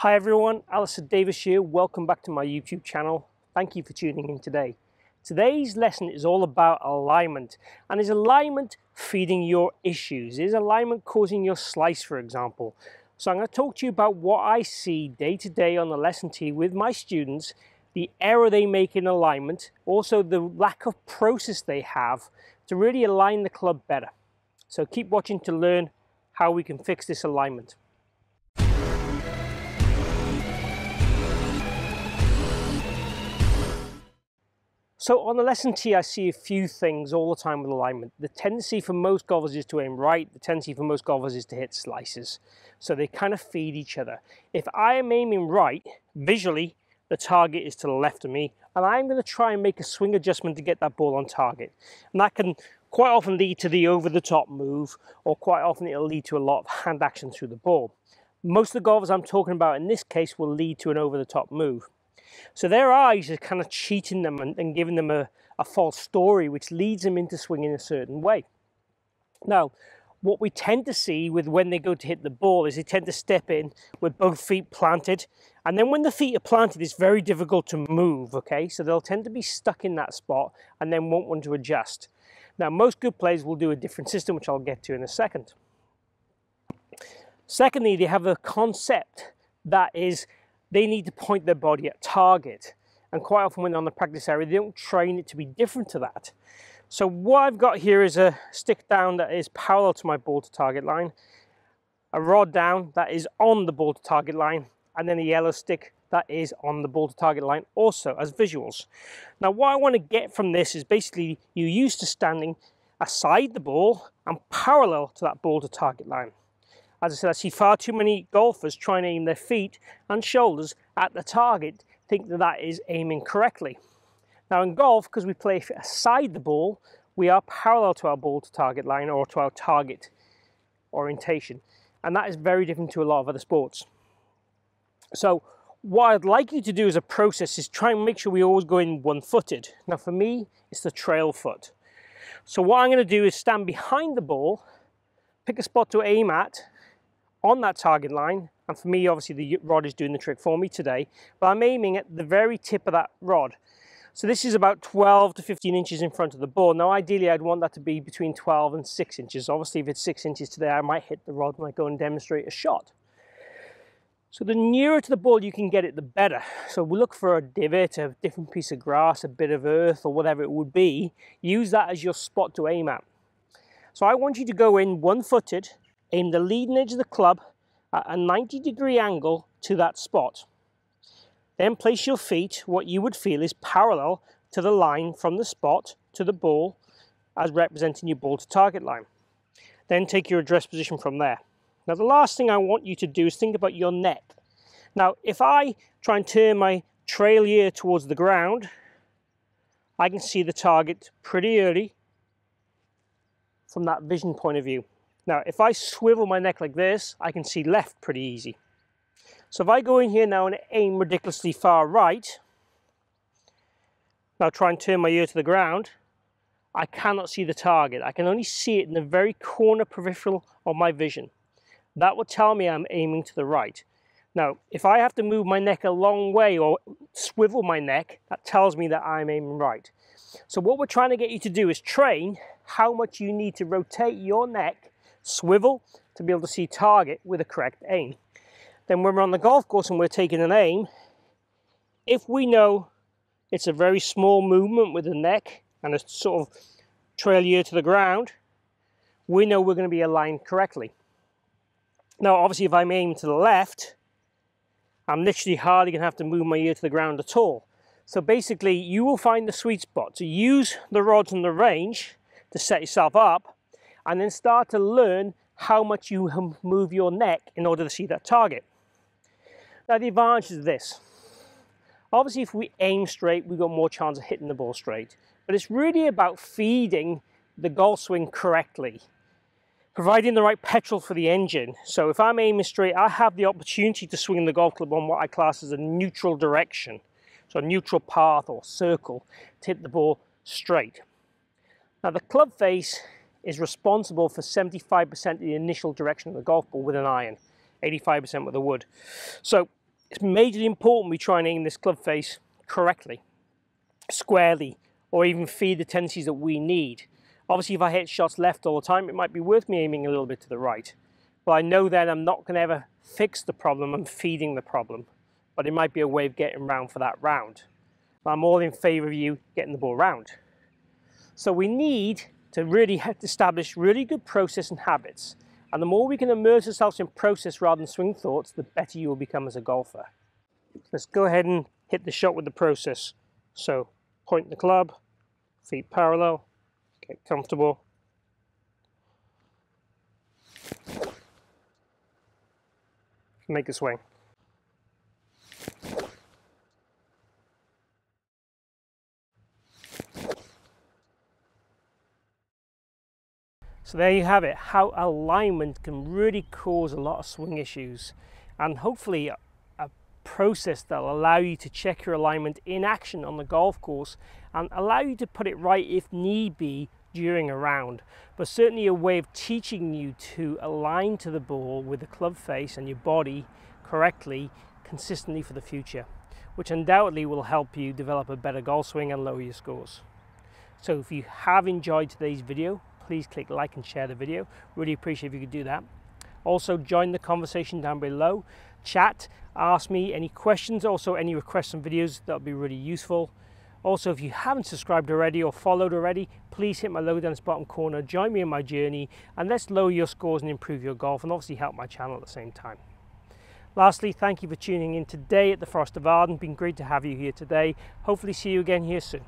Hi everyone, Alistair Davies here. Welcome back to my YouTube channel. Thank you for tuning in today. Today's lesson is all about alignment. And is alignment feeding your issues? Is alignment causing your slice, for example? So I'm going to talk to you about what I see day to day on the lesson tee with my students, the error they make in alignment, also the lack of process they have to really align the club better. So keep watching to learn how we can fix this alignment. So on the lesson tee, I see a few things all the time with alignment. The tendency for most golfers is to aim right. The tendency for most golfers is to hit slices. So they kind of feed each other. If I am aiming right, visually, the target is to the left of me, and I'm going to try and make a swing adjustment to get that ball on target. And that can quite often lead to the over-the-top move, or quite often it'll lead to a lot of hand action through the ball. Most of the golfers I'm talking about in this case will lead to an over-the-top move. So their eyes are kind of cheating them and giving them a false story, which leads them into swinging a certain way. Now, what we tend to see with when they go to hit the ball is they tend to step in with both feet planted. And then when the feet are planted, it's very difficult to move, okay? So they'll tend to be stuck in that spot and then won't want to adjust. Now, most good players will do a different system, which I'll get to in a second. Secondly, they have a concept that is they need to point their body at target. And quite often when they're on the practice area, they don't train it to be different to that. So what I've got here is a stick down that is parallel to my ball to target line, a rod down that is on the ball to target line, and then a yellow stick that is on the ball to target line also as visuals. Now what I want to get from this is basically you're used to standing aside the ball and parallel to that ball to target line. As I said, I see far too many golfers trying to aim their feet and shoulders at the target, think that that is aiming correctly. Now in golf, because we play aside the ball, we are parallel to our ball to target line or to our target orientation. And that is very different to a lot of other sports. So what I'd like you to do as a process is try and make sure we always go in one-footed. Now for me, it's the trail foot. So what I'm going to do is stand behind the ball, pick a spot to aim at, on that target line, and for me obviously the rod is doing the trick for me today, but I'm aiming at the very tip of that rod. So this is about 12 to 15 inches in front of the ball. Now ideally I'd want that to be between 12 and 6 inches. Obviously if it's 6 inches today I might hit the rod when I go and demonstrate a shot. So the nearer to the ball you can get it, the better. So we look for a divot, a different piece of grass, a bit of earth or whatever it would be. Use that as your spot to aim at. So I want you to go in one-footed, aim the leading edge of the club at a 90-degree angle to that spot. Then place your feet, what you would feel is parallel to the line from the spot to the ball as representing your ball to target line. Then take your address position from there. Now the last thing I want you to do is think about your neck. Now if I try and turn my trail ear towards the ground, I can see the target pretty early from that vision point of view. Now, if I swivel my neck like this, I can see left pretty easy. So if I go in here now and aim ridiculously far right, now try and turn my ear to the ground, I cannot see the target. I can only see it in the very corner peripheral of my vision. That will tell me I'm aiming to the right. Now, if I have to move my neck a long way or swivel my neck, that tells me that I'm aiming right. So what we're trying to get you to do is train how much you need to rotate your neck, swivel, to be able to see target with a correct aim. Then when we're on the golf course and we're taking an aim, if we know it's a very small movement with the neck and a sort of trail ear to the ground, we know we're going to be aligned correctly. Now obviously if I'm aiming to the left, I'm literally hardly going to have to move my ear to the ground at all. So basically you will find the sweet spot to use the rods and the range to set yourself up, and then start to learn how much you move your neck in order to see that target. Now the advantage is this. Obviously if we aim straight, we've got more chance of hitting the ball straight. But it's really about feeding the golf swing correctly, providing the right petrol for the engine. So if I'm aiming straight, I have the opportunity to swing the golf club on what I class as a neutral direction. So a neutral path or circle to hit the ball straight. Now the club face is responsible for 75% of the initial direction of the golf ball with an iron, 85% with a wood. So It's majorly important we try and aim this club face correctly, squarely, or even feed the tendencies that we need. Obviously, if I hit shots left all the time, it might be worth me aiming a little bit to the right. But I know then I'm not going to ever fix the problem, I'm feeding the problem. But it might be a way of getting round for that round. But I'm all in favour of you getting the ball round. So we need to really establish really good process and habits. And the more we can immerse ourselves in process rather than swing thoughts, the better you will become as a golfer. Let's go ahead and hit the shot with the process. So point the club, feet parallel, get comfortable. Make a swing. So there you have it, how alignment can really cause a lot of swing issues, and hopefully a process that will allow you to check your alignment in action on the golf course and allow you to put it right if need be during a round, but certainly a way of teaching you to align to the ball with the club face and your body correctly consistently for the future, which undoubtedly will help you develop a better golf swing and lower your scores. So if you have enjoyed today's video, please click like and share the video. Really appreciate if you could do that. Also join the conversation down below, chat, ask me any questions, also any requests on videos, that would be really useful. Also, if you haven't subscribed already or followed already, please hit my logo down this bottom corner, join me in my journey, and let's lower your scores and improve your golf, and obviously help my channel at the same time. Lastly, thank you for tuning in today at the Forest of Arden. Been great to have you here today. Hopefully see you again here soon.